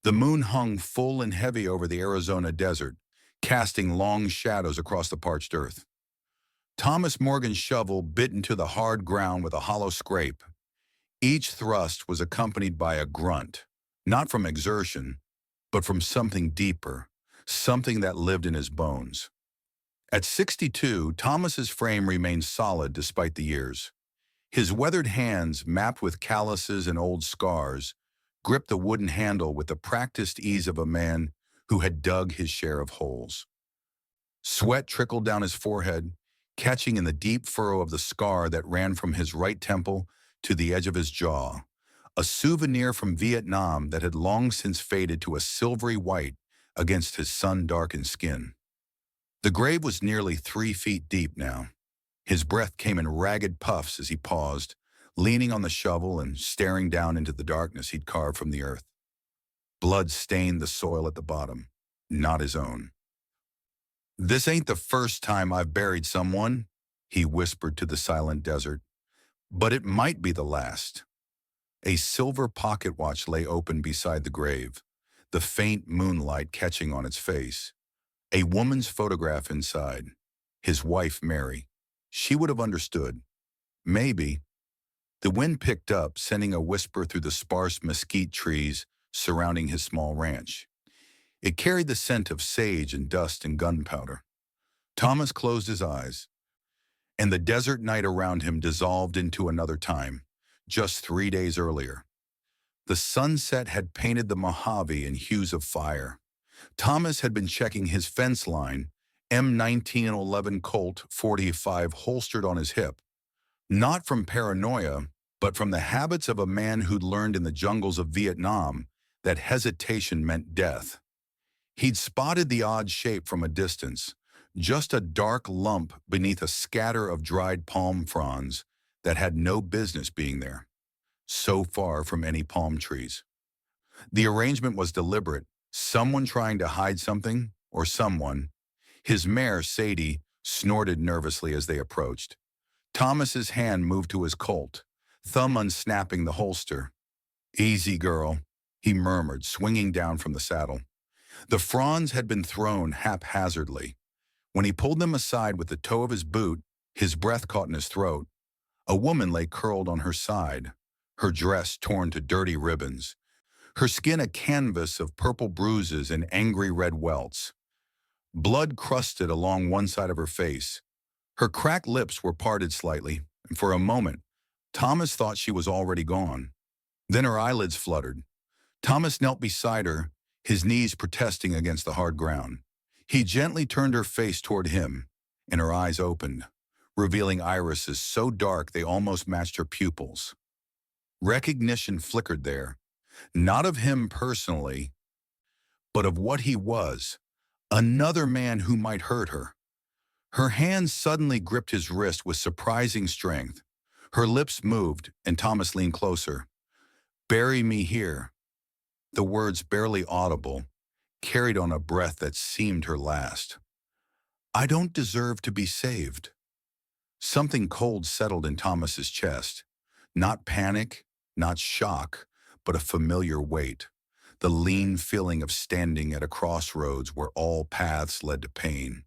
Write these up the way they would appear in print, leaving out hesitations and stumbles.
The moon hung full and heavy over the Arizona desert, casting long shadows across the parched earth. Thomas Morgan's shovel bit into the hard ground with a hollow scrape. Each thrust was accompanied by a grunt, not from exertion, but from something deeper, something that lived in his bones. At 62, Thomas's frame remained solid despite the years. His weathered hands, mapped with calluses and old scars, gripped the wooden handle with the practiced ease of a man who had dug his share of holes. Sweat trickled down his forehead, catching in the deep furrow of the scar that ran from his right temple to the edge of his jaw, a souvenir from Vietnam that had long since faded to a silvery white against his sun-darkened skin. The grave was nearly 3 feet deep now. His breath came in ragged puffs as he paused, leaning on the shovel and staring down into the darkness he'd carved from the earth. Blood stained the soil at the bottom, not his own. "This ain't the first time I've buried someone," he whispered to the silent desert, "but it might be the last." A silver pocket watch lay open beside the grave, the faint moonlight catching on its face. A woman's photograph inside, his wife Mary. She would have understood. Maybe. The wind picked up, sending a whisper through the sparse mesquite trees surrounding his small ranch. It carried the scent of sage and dust and gunpowder. Thomas closed his eyes, and the desert night around him dissolved into another time, just 3 days earlier. The sunset had painted the Mojave in hues of fire. Thomas had been checking his fence line, M1911 Colt .45 holstered on his hip, not from paranoia, but from the habits of a man who'd learned in the jungles of Vietnam that hesitation meant death. He'd spotted the odd shape from a distance, just a dark lump beneath a scatter of dried palm fronds that had no business being there, so far from any palm trees. The arrangement was deliberate, someone trying to hide something, or someone. His mare, Sadie, snorted nervously as they approached. Thomas's hand moved to his Colt, thumb unsnapping the holster. "Easy, girl," he murmured, swinging down from the saddle. The fronds had been thrown haphazardly. When he pulled them aside with the toe of his boot, his breath caught in his throat. A woman lay curled on her side, her dress torn to dirty ribbons, her skin a canvas of purple bruises and angry red welts. Blood crusted along one side of her face. Her cracked lips were parted slightly, and for a moment, Thomas thought she was already gone. Then her eyelids fluttered. Thomas knelt beside her, his knees protesting against the hard ground. He gently turned her face toward him, and her eyes opened, revealing irises so dark they almost matched her pupils. Recognition flickered there, not of him personally, but of what he was, another man who might hurt her. Her hand suddenly gripped his wrist with surprising strength. Her lips moved, and Thomas leaned closer. "Bury me here." The words, barely audible, carried on a breath that seemed her last. "I don't deserve to be saved." Something cold settled in Thomas's chest. Not panic, not shock, but a familiar weight. The lean feeling of standing at a crossroads where all paths led to pain.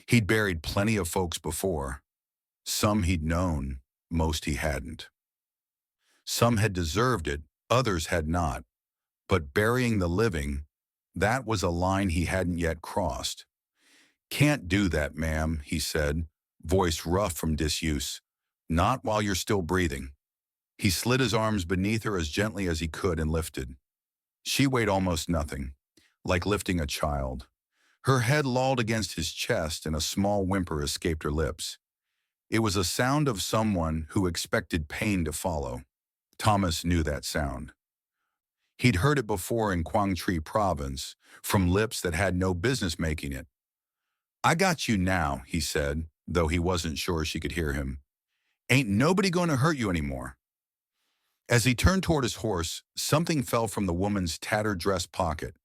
He'd buried plenty of folks before. Some he'd known, most he hadn't. Some had deserved it, others had not. But burying the living, that was a line he hadn't yet crossed. "Can't do that, ma'am," he said, voice rough from disuse. "Not while you're still breathing." He slid his arms beneath her as gently as he could and lifted. She weighed almost nothing, like lifting a child. Her head lolled against his chest and a small whimper escaped her lips. It was a sound of someone who expected pain to follow. Thomas knew that sound. He'd heard it before in Quang Tri province, from lips that had no business making it. "I got you now," he said, though he wasn't sure she could hear him. "Ain't nobody going to hurt you anymore." As he turned toward his horse, something fell from the woman's tattered dress pocket,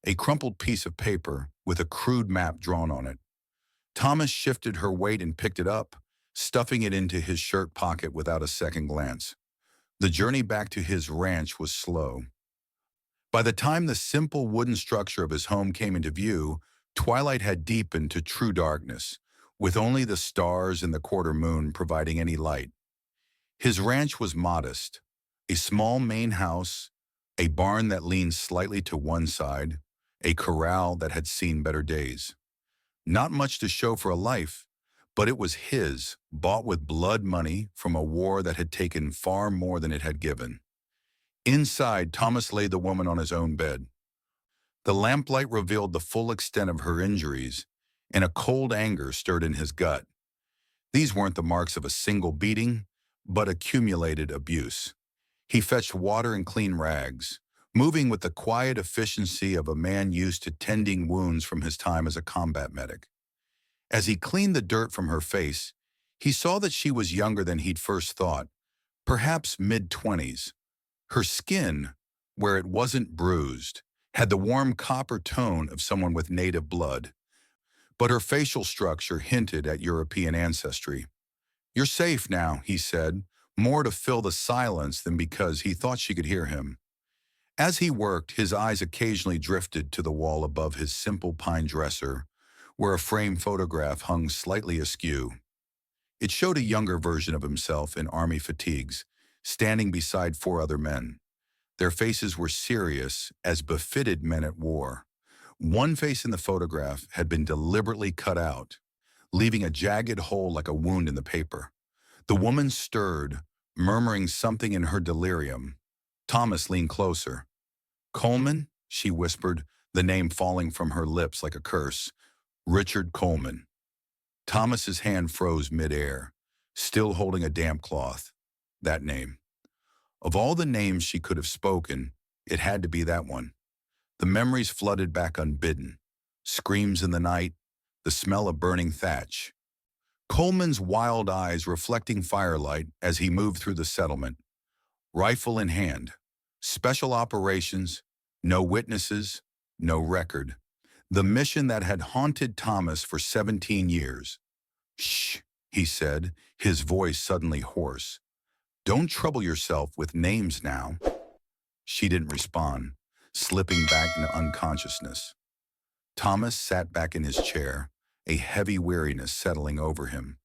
a crumpled piece of paper with a crude map drawn on it. Thomas shifted her weight and picked it up, stuffing it into his shirt pocket without a second glance. The journey back to his ranch was slow. By the time the simple wooden structure of his home came into view, twilight had deepened to true darkness, with only the stars and the quarter moon providing any light. His ranch was modest, a small main house, a barn that leaned slightly to one side, a corral that had seen better days. Not much to show for a life, but it was his, bought with blood money from a war that had taken far more than it had given. Inside, Thomas laid the woman on his own bed. The lamplight revealed the full extent of her injuries, and a cold anger stirred in his gut. These weren't the marks of a single beating, but accumulated abuse. He fetched water and clean rags, moving with the quiet efficiency of a man used to tending wounds from his time as a combat medic. As he cleaned the dirt from her face, he saw that she was younger than he'd first thought, perhaps mid-20s. Her skin, where it wasn't bruised, had the warm copper tone of someone with native blood, but her facial structure hinted at European ancestry. "You're safe now," he said, more to fill the silence than because he thought she could hear him. As he worked, his eyes occasionally drifted to the wall above his simple pine dresser, where a framed photograph hung slightly askew. It showed a younger version of himself in army fatigues, standing beside four other men. Their faces were serious, as befitted men at war. One face in the photograph had been deliberately cut out, leaving a jagged hole like a wound in the paper. The woman stirred, murmuring something in her delirium. Thomas leaned closer. "Coleman?" she whispered, the name falling from her lips like a curse. "Richard Coleman." Thomas's hand froze midair, still holding a damp cloth. That name. Of all the names she could have spoken, it had to be that one. The memories flooded back unbidden. Screams in the night, the smell of burning thatch. Coleman's wild eyes reflecting firelight as he moved through the settlement. Rifle in hand. Special operations, no witnesses, no record. The mission that had haunted Thomas for 17 years. "Shh," he said, his voice suddenly hoarse. "Don't trouble yourself with names now." She didn't respond, slipping back into unconsciousness. Thomas sat back in his chair, a heavy weariness settling over him.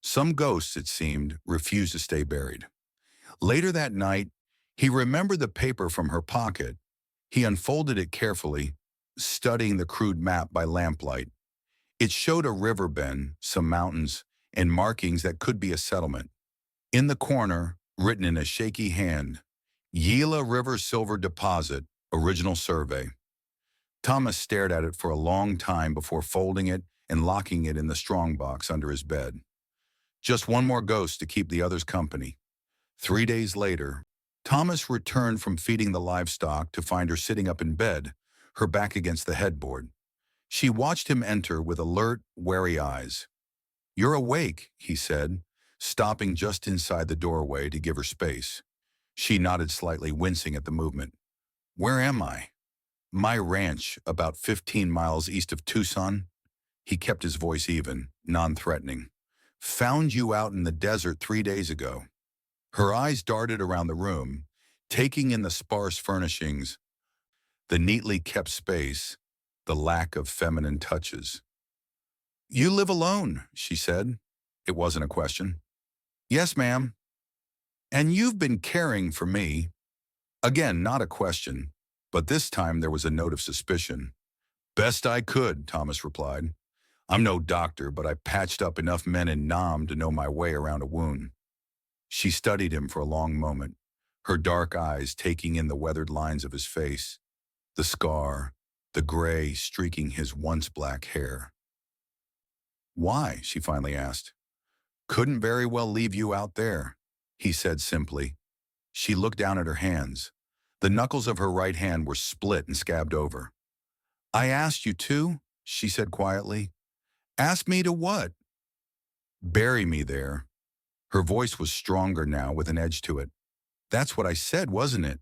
Some ghosts, it seemed, refused to stay buried. Later that night, he remembered the paper from her pocket. He unfolded it carefully, studying the crude map by lamplight. It showed a river bend, some mountains, and markings that could be a settlement. In the corner, written in a shaky hand, "Gila River Silver Deposit, Original Survey." Thomas stared at it for a long time before folding it and locking it in the strongbox under his bed. Just one more ghost to keep the others company. 3 days later, Thomas returned from feeding the livestock to find her sitting up in bed, her back against the headboard. She watched him enter with alert, wary eyes. "You're awake," he said, stopping just inside the doorway to give her space. She nodded slightly, wincing at the movement. "Where am I?" "My ranch, about 15 miles east of Tucson." He kept his voice even, non-threatening. "Found you out in the desert 3 days ago." Her eyes darted around the room, taking in the sparse furnishings, the neatly kept space, the lack of feminine touches. "You live alone," she said. It wasn't a question. "Yes, ma'am." "And you've been caring for me." Again, not a question, but this time there was a note of suspicion. "Best I could," Thomas replied. "I'm no doctor, but I patched up enough men in Nam to know my way around a wound." She studied him for a long moment, her dark eyes taking in the weathered lines of his face, the scar, the gray streaking his once black hair. "Why?" she finally asked. "Couldn't very well leave you out there," he said simply. She looked down at her hands. The knuckles of her right hand were split and scabbed over. "I asked you to," she said quietly. "Ask me to what?" "Bury me there." Her voice was stronger now, with an edge to it. "That's what I said, wasn't it?"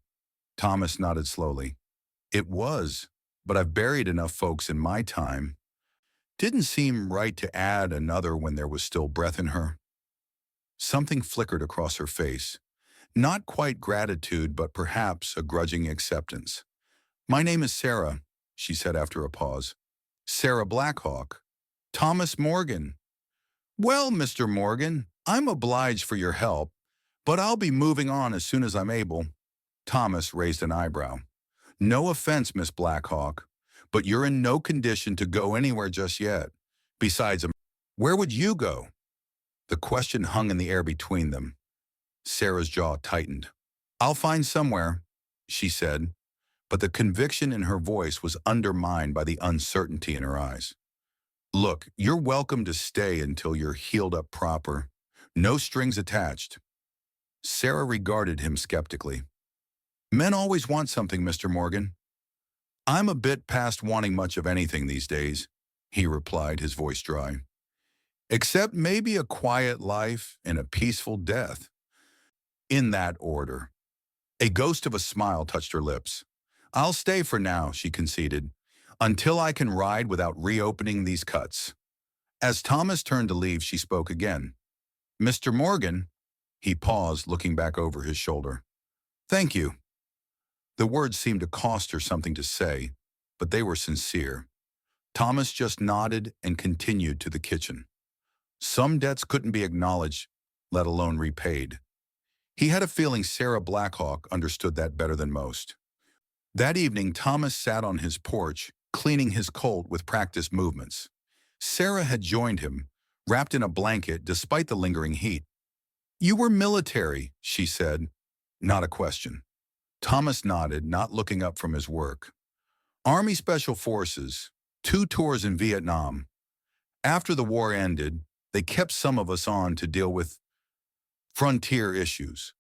Thomas nodded slowly. "It was, but I've buried enough folks in my time. Didn't seem right to add another when there was still breath in her." Something flickered across her face. Not quite gratitude, but perhaps a grudging acceptance. My name is Sarah, she said after a pause. Sarah Blackhawk. Thomas Morgan. Well, Mr. Morgan, I'm obliged for your help, but I'll be moving on as soon as I'm able. Thomas raised an eyebrow. No offense, Miss Blackhawk, but you're in no condition to go anywhere just yet. Besides, where would you go? The question hung in the air between them. Sarah's jaw tightened. I'll find somewhere, she said, but the conviction in her voice was undermined by the uncertainty in her eyes. Look, you're welcome to stay until you're healed up proper. No strings attached. Sarah regarded him skeptically. Men always want something, Mr. Morgan. I'm a bit past wanting much of anything these days, he replied, his voice dry. Except maybe a quiet life and a peaceful death. In that order. A ghost of a smile touched her lips. I'll stay for now, she conceded, until I can ride without reopening these cuts. As Thomas turned to leave, she spoke again. Mr. Morgan, he paused, looking back over his shoulder. Thank you. The words seemed to cost her something to say, but they were sincere. Thomas just nodded and continued to the kitchen. Some debts couldn't be acknowledged, let alone repaid. He had a feeling Sarah Blackhawk understood that better than most. That evening, Thomas sat on his porch, cleaning his colt with practiced movements. Sarah had joined him, wrapped in a blanket despite the lingering heat. You were military, she said. Not a question. Thomas nodded, not looking up from his work. Army Special Forces, 2 tours in Vietnam. After the war ended, they kept some of us on to deal with frontier issues.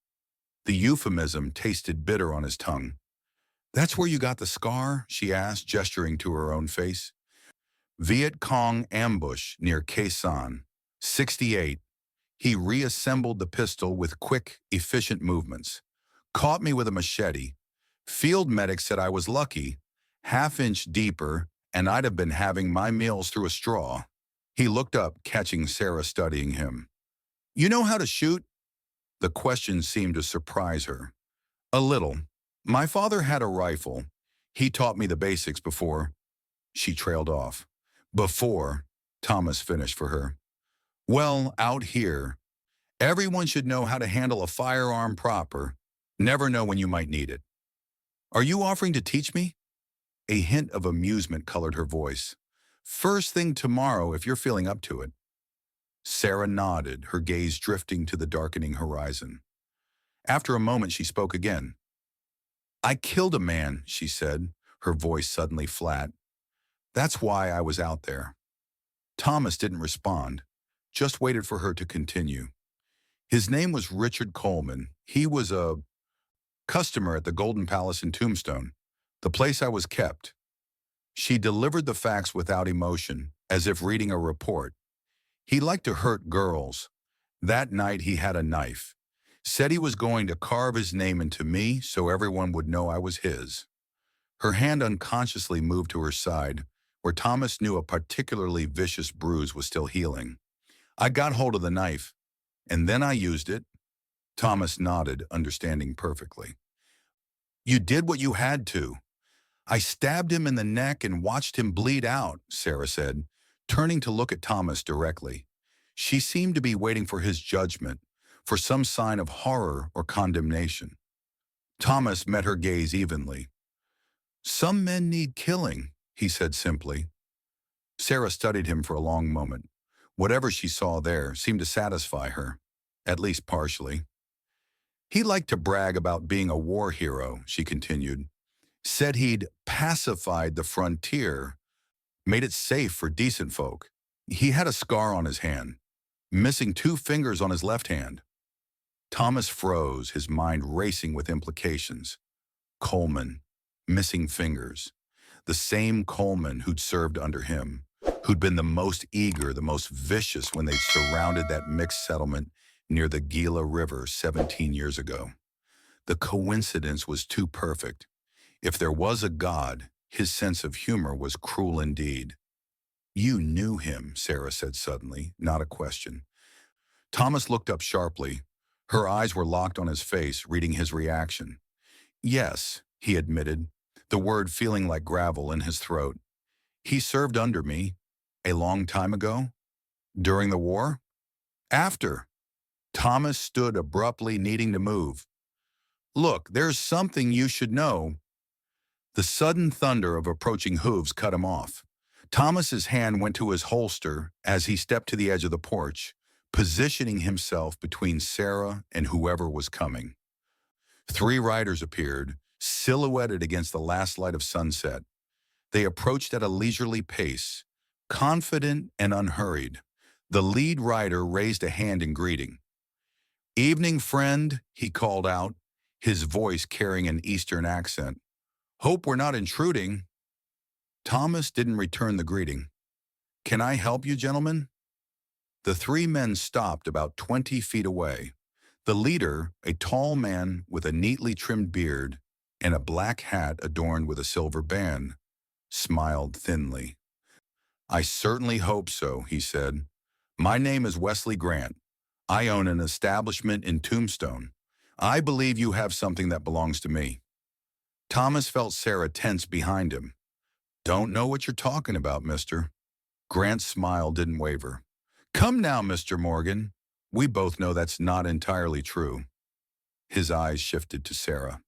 The euphemism tasted bitter on his tongue. That's where you got the scar? She asked, gesturing to her own face. Viet Cong ambush near Khe Sanh, 68. He reassembled the pistol with quick, efficient movements. Caught me with a machete. Field medic said I was lucky, half-inch deeper, and I'd have been having my meals through a straw. He looked up, catching Sarah studying him. You know how to shoot? The question seemed to surprise her. A little. My father had a rifle. He taught me the basics before. She trailed off. Before, Thomas finished for her. Well, out here, everyone should know how to handle a firearm proper. Never know when you might need it. Are you offering to teach me? A hint of amusement colored her voice. First thing tomorrow if you're feeling up to it. Sarah nodded, her gaze drifting to the darkening horizon. After a moment, she spoke again. I killed a man, she said, her voice suddenly flat. That's why I was out there. Thomas didn't respond, just waited for her to continue. His name was Richard Coleman. He was a customer at the Golden Palace in Tombstone, the place I was kept. She delivered the facts without emotion, as if reading a report. He liked to hurt girls. That night he had a knife. Said he was going to carve his name into me so everyone would know I was his. Her hand unconsciously moved to her side, where Thomas knew a particularly vicious bruise was still healing. I got hold of the knife, and then I used it. Thomas nodded, understanding perfectly. You did what you had to. I stabbed him in the neck and watched him bleed out, Sarah said, turning to look at Thomas directly. She seemed to be waiting for his judgment, for some sign of horror or condemnation. Thomas met her gaze evenly. Some men need killing, he said simply. Sarah studied him for a long moment. Whatever she saw there seemed to satisfy her, at least partially. He liked to brag about being a war hero, she continued. Said he'd pacified the frontier, made it safe for decent folk. He had a scar on his hand, missing 2 fingers on his left hand. Thomas froze, his mind racing with implications. Coleman, missing fingers. The same Coleman who'd served under him, who'd been the most eager, the most vicious when they'd surrounded that mixed settlement near the Gila River 17 years ago. The coincidence was too perfect. If there was a God, his sense of humor was cruel indeed. You knew him, Sarah said suddenly, not a question. Thomas looked up sharply. Her eyes were locked on his face, reading his reaction. Yes, he admitted. the word feeling like gravel in his throat. He served under me a long time ago? During the war? After. Thomas stood abruptly, needing to move. Look, there's something you should know. The sudden thunder of approaching hooves cut him off. Thomas's hand went to his holster as he stepped to the edge of the porch, positioning himself between Sarah and whoever was coming. Three riders appeared, silhouetted against the last light of sunset. They approached at a leisurely pace, confident and unhurried. The lead rider raised a hand in greeting. "Evening, friend," he called out, his voice carrying an Eastern accent. "Hope we're not intruding." Thomas didn't return the greeting. "Can I help you, gentlemen?" The three men stopped about 20 feet away. The leader, a tall man with a neatly trimmed beard and a black hat adorned with a silver band, smiled thinly. "I certainly hope so," he said. "My name is Wesley Grant. I own an establishment in Tombstone. I believe you have something that belongs to me." Thomas felt Sarah tense behind him. "Don't know what you're talking about, mister." Grant's smile didn't waver. "Come now, Mr. Morgan. We both know that's not entirely true." His eyes shifted to Sarah.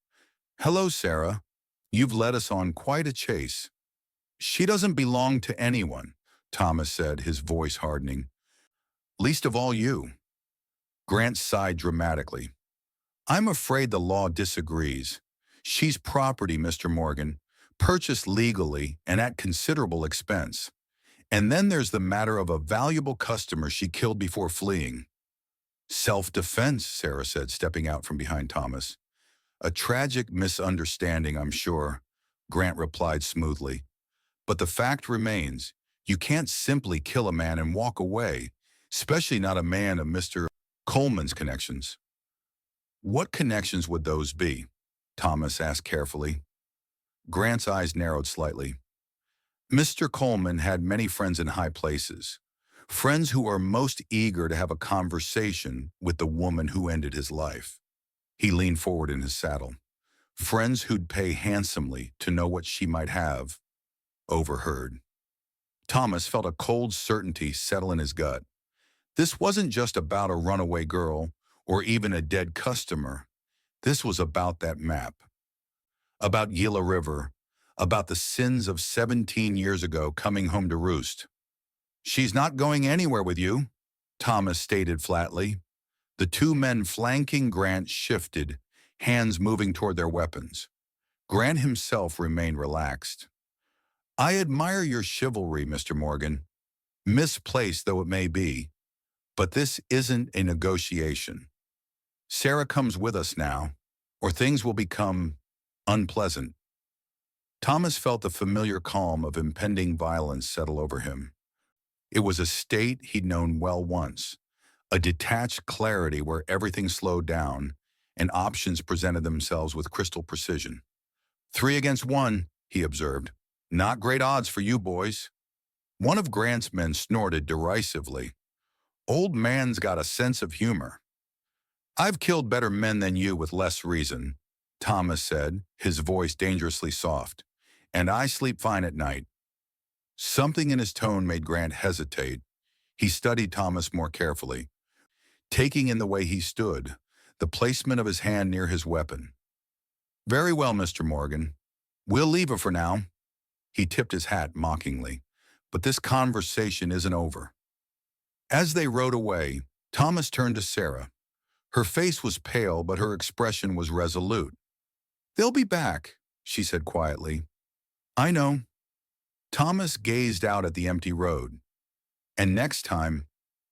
"Hello, Sarah. You've led us on quite a chase." "She doesn't belong to anyone," Thomas said, his voice hardening. "Least of all you." Grant sighed dramatically. "I'm afraid the law disagrees. She's property, Mr. Morgan, purchased legally and at considerable expense. And then there's the matter of a valuable customer she killed before fleeing." "Self-defense," Sarah said, stepping out from behind Thomas. "A tragic misunderstanding, I'm sure," Grant replied smoothly. "But the fact remains, you can't simply kill a man and walk away, especially not a man of Mr. Coleman's connections." "What connections would those be?" Thomas asked carefully. Grant's eyes narrowed slightly. "Mr. Coleman had many friends in high places, friends who are most eager to have a conversation with the woman who ended his life." He leaned forward in his saddle. "Friends who'd pay handsomely to know what she might have overheard." Thomas felt a cold certainty settle in his gut. This wasn't just about a runaway girl or even a dead customer. This was about that map, about Gila River, about the sins of 17 years ago coming home to roost. "She's not going anywhere with you," Thomas stated flatly. The two men flanking Grant shifted, hands moving toward their weapons. Grant himself remained relaxed. "I admire your chivalry, Mr. Morgan, misplaced though it may be, but this isn't a negotiation. Sarah comes with us now, or things will become unpleasant." Thomas felt the familiar calm of impending violence settle over him. It was a state he'd known well once, a detached clarity where everything slowed down and options presented themselves with crystal precision. "3 against 1, he observed. "Not great odds for you boys." One of Grant's men snorted derisively. "Old man's got a sense of humor." "I've killed better men than you with less reason," Thomas said, his voice dangerously soft. "And I sleep fine at night." Something in his tone made Grant hesitate. He studied Thomas more carefully, taking in the way he stood, the placement of his hand near his weapon. "Very well, Mr. Morgan. We'll leave her for now." He tipped his hat mockingly. "But this conversation isn't over." As they rode away, Thomas turned to Sarah. Her face was pale, but her expression was resolute. "They'll be back," she said quietly. "I know." Thomas gazed out at the empty road. "And next time,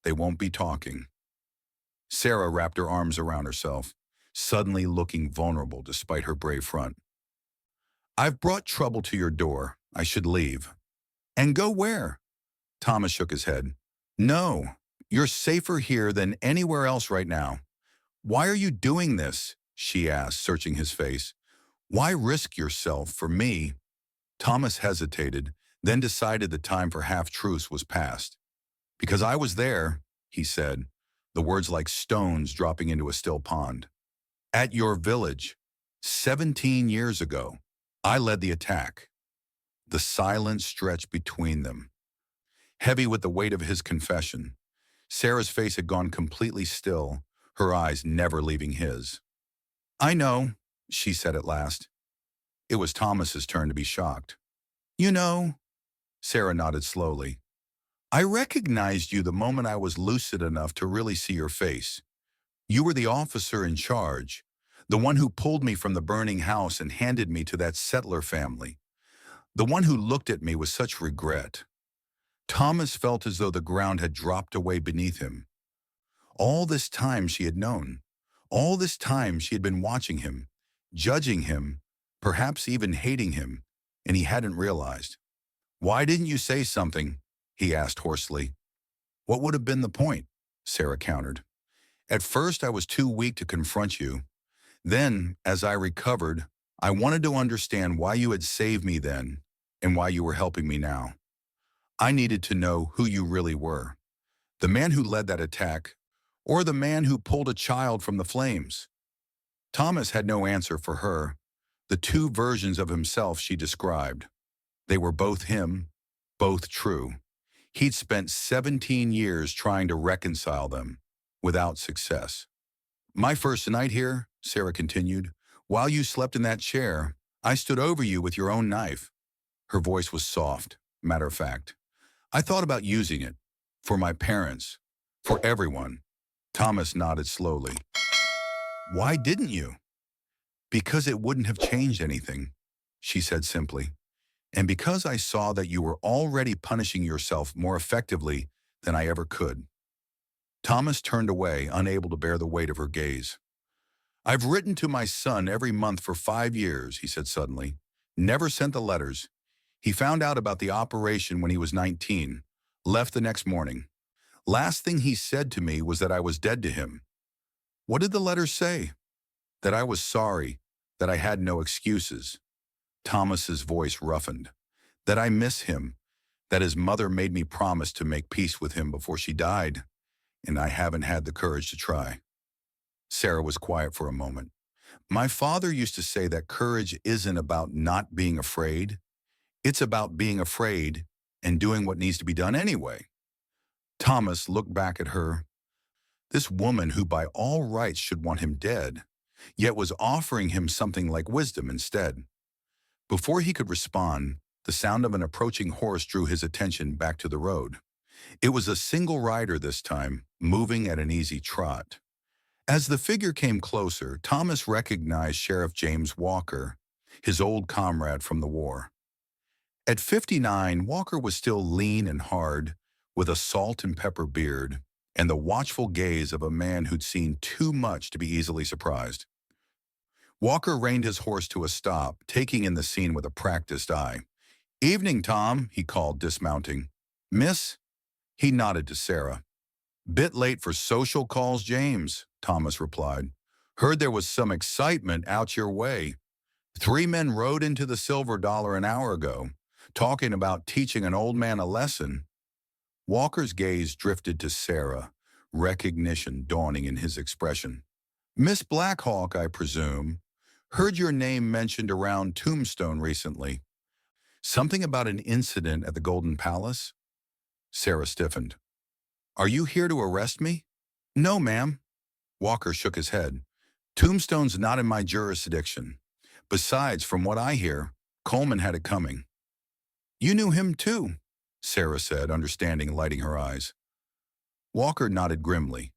they won't be talking." Sarah wrapped her arms around herself, suddenly looking vulnerable despite her brave front. "I've brought trouble to your door. I should leave." "And go where?" Thomas shook his head. "No, you're safer here than anywhere else right now." "Why are you doing this?" she asked, searching his face. "Why risk yourself for me?" Thomas hesitated, then decided the time for half-truths was past. "Because I was there," he said, the words like stones dropping into a still pond. "At your village, 17 years ago." I led the attack. The silence stretched between them, heavy with the weight of his confession. Sarah's face had gone completely still, her eyes never leaving his. I know, she said at last. It was Thomas's turn to be shocked. You know, Sarah nodded slowly. I recognized you the moment I was lucid enough to really see your face. You were the officer in charge, the one who pulled me from the burning house and handed me to that settler family, the one who looked at me with such regret. Thomas felt as though the ground had dropped away beneath him. All this time she had known. All this time she had been watching him, judging him, perhaps even hating him, and he hadn't realized. Why didn't you say something? He asked hoarsely. What would have been the point? Sarah countered. At first I was too weak to confront you. Then, as I recovered, I wanted to understand why you had saved me then and why you were helping me now. I needed to know who you really were. The man who led that attack, or the man who pulled a child from the flames. Thomas had no answer for her. The two versions of himself she described. They were both him, both true. He'd spent 17 years trying to reconcile them, without success. My first night here, Sarah continued, while you slept in that chair, I stood over you with your own knife. Her voice was soft, matter of fact. I thought about using it, for my parents, for everyone. Thomas nodded slowly. Why didn't you? Because it wouldn't have changed anything, she said simply. And because I saw that you were already punishing yourself more effectively than I ever could. Thomas turned away, unable to bear the weight of her gaze. I've written to my son every month for 5 years, he said suddenly. Never sent the letters. He found out about the operation when he was 19, left the next morning. Last thing he said to me was that I was dead to him. What did the letters say? That I was sorry, that I had no excuses. Thomas's voice roughened. That I miss him, that his mother made me promise to make peace with him before she died, and I haven't had the courage to try. Sarah was quiet for a moment. My father used to say that courage isn't about not being afraid. It's about being afraid and doing what needs to be done anyway. Thomas looked back at her. This woman who by all rights should want him dead, yet was offering him something like wisdom instead. Before he could respond, the sound of an approaching horse drew his attention back to the road. It was a single rider this time, moving at an easy trot. As the figure came closer, Thomas recognized Sheriff James Walker, his old comrade from the war. At 59, Walker was still lean and hard, with a salt and pepper beard, and the watchful gaze of a man who'd seen too much to be easily surprised. Walker reined his horse to a stop, taking in the scene with a practiced eye. Evening, Tom, he called, dismounting. Miss? He nodded to Sarah. Bit late for social calls, James, Thomas replied. Heard there was some excitement out your way. 3 men rode into the Silver Dollar an hour ago, talking about teaching an old man a lesson. Walker's gaze drifted to Sarah, recognition dawning in his expression. Miss Blackhawk, I presume. Heard your name mentioned around Tombstone recently. Something about an incident at the Golden Palace? Sarah stiffened. Are you here to arrest me? No, ma'am. Walker shook his head. Tombstone's not in my jurisdiction. Besides, from what I hear, Coleman had it coming. You knew him too, Sarah said, understanding, lighting her eyes. Walker nodded grimly.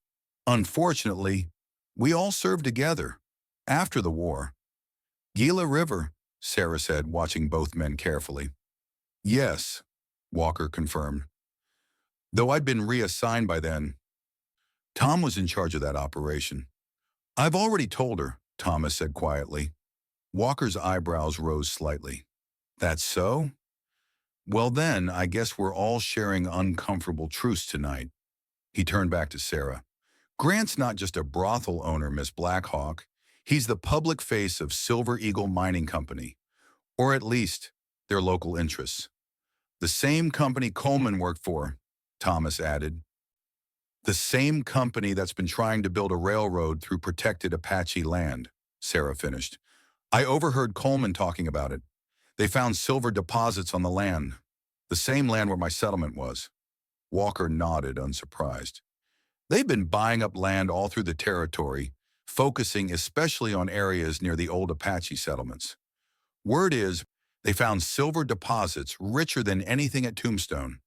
Unfortunately, we all served together, after the war. Gila River, Sarah said, watching both men carefully. Yes, Walker confirmed. Though I'd been reassigned by then. Tom was in charge of that operation. I've already told her, Thomas said quietly. Walker's eyebrows rose slightly. That's so? Well then, I guess we're all sharing uncomfortable truths tonight. He turned back to Sarah. Grant's not just a brothel owner, Miss Blackhawk. He's the public face of Silver Eagle Mining Company, or at least their local interests. The same company Coleman worked for, Thomas added. The same company that's been trying to build a railroad through protected Apache land, Sarah finished. I overheard Coleman talking about it. They found silver deposits on the land, the same land where my settlement was. Walker nodded, unsurprised. They've been buying up land all through the territory, focusing especially on areas near the old Apache settlements. Word is, they found silver deposits richer than anything at Tombstone.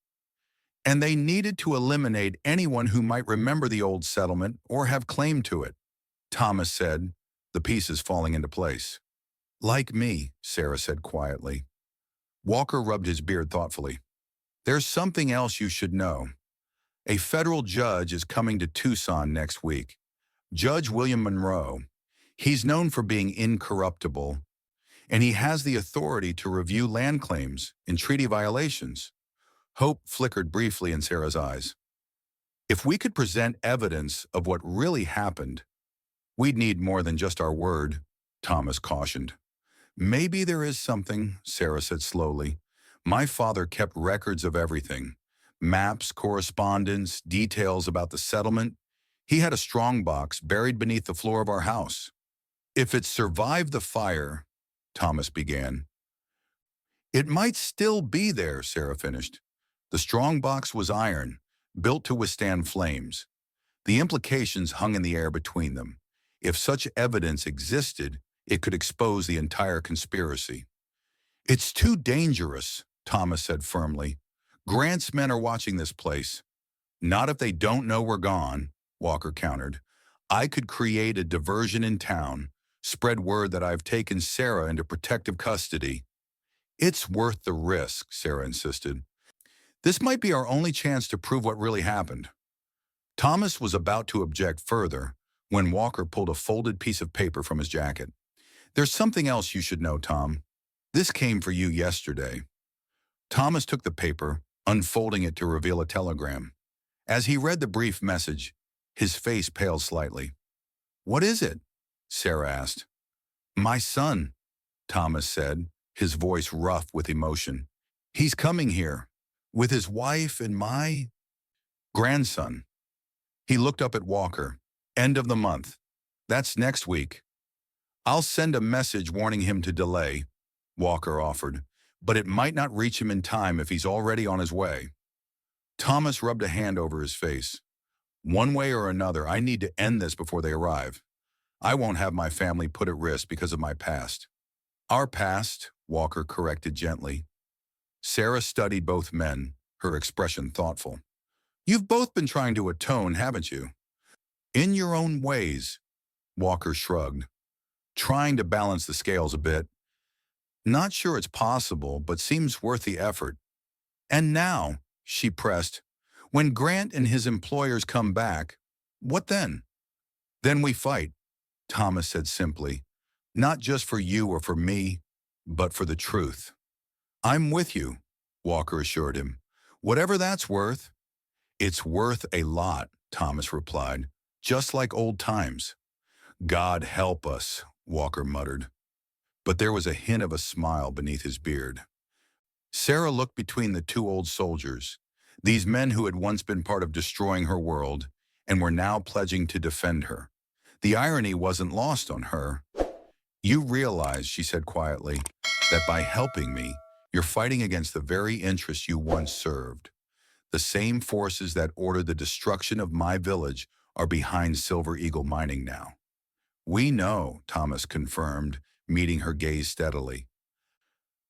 And they needed to eliminate anyone who might remember the old settlement or have claim to it, Thomas said, the pieces falling into place. Like me, Sarah said quietly. Walker rubbed his beard thoughtfully. There's something else you should know. A federal judge is coming to Tucson next week. Judge William Monroe. He's known for being incorruptible, and he has the authority to review land claims and treaty violations. Hope flickered briefly in Sarah's eyes. If we could present evidence of what really happened, we'd need more than just our word, Thomas cautioned. Maybe there is something, Sarah said slowly. My father kept records of everything. Maps, correspondence, details about the settlement. He had a strongbox buried beneath the floor of our house. If it survived the fire, Thomas began. It might still be there, Sarah finished. The strongbox was iron, built to withstand flames. The implications hung in the air between them. If such evidence existed, it could expose the entire conspiracy. It's too dangerous, Thomas said firmly. Grant's men are watching this place. Not if they don't know we're gone, Walker countered. I could create a diversion in town, spread word that I've taken Sarah into protective custody. It's worth the risk, Sarah insisted. This might be our only chance to prove what really happened. Thomas was about to object further when Walker pulled a folded piece of paper from his jacket. There's something else you should know, Tom. This came for you yesterday. Thomas took the paper, unfolding it to reveal a telegram. As he read the brief message, his face paled slightly. What is it? Sarah asked. My son, Thomas said, his voice rough with emotion. He's coming here, with his wife and my grandson. He looked up at Walker. End of the month. That's next week. I'll send a message warning him to delay, Walker offered, but it might not reach him in time if he's already on his way. Thomas rubbed a hand over his face. One way or another, I need to end this before they arrive. I won't have my family put at risk because of my past. Our past, Walker corrected gently. Sarah studied both men, her expression thoughtful. You've both been trying to atone, haven't you? In your own ways, Walker shrugged, trying to balance the scales a bit. Not sure it's possible, but seems worth the effort. And now, she pressed, when Grant and his employers come back, what then? Then we fight, Thomas said simply, not just for you or for me, but for the truth. I'm with you, Walker assured him. Whatever that's worth. It's worth a lot, Thomas replied, just like old times. God help us, Walker muttered. But there was a hint of a smile beneath his beard. Sarah looked between the two old soldiers, these men who had once been part of destroying her world and were now pledging to defend her. The irony wasn't lost on her. You realize, she said quietly, that by helping me, you're fighting against the very interests you once served. The same forces that ordered the destruction of my village are behind Silver Eagle Mining now. We know, Thomas confirmed, meeting her gaze steadily.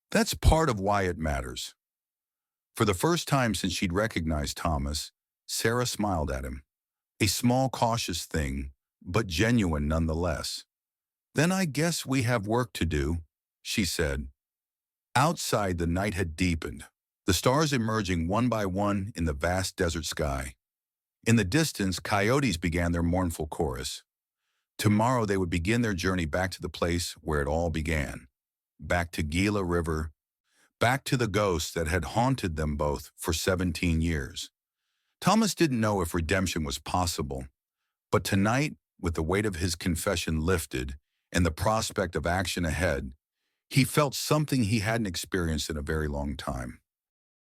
That's part of why it matters. For the first time since she'd recognized Thomas, Sarah smiled at him. A small, cautious thing, but genuine nonetheless. Then I guess we have work to do, she said. Outside, the night had deepened, the stars emerging one by one in the vast desert sky. In the distance, coyotes began their mournful chorus. Tomorrow they would begin their journey back to the place where it all began. Back to Gila River, back to the ghosts that had haunted them both for 17 years. Thomas didn't know if redemption was possible, but tonight, with the weight of his confession lifted and the prospect of action ahead, he felt something he hadn't experienced in a very long time.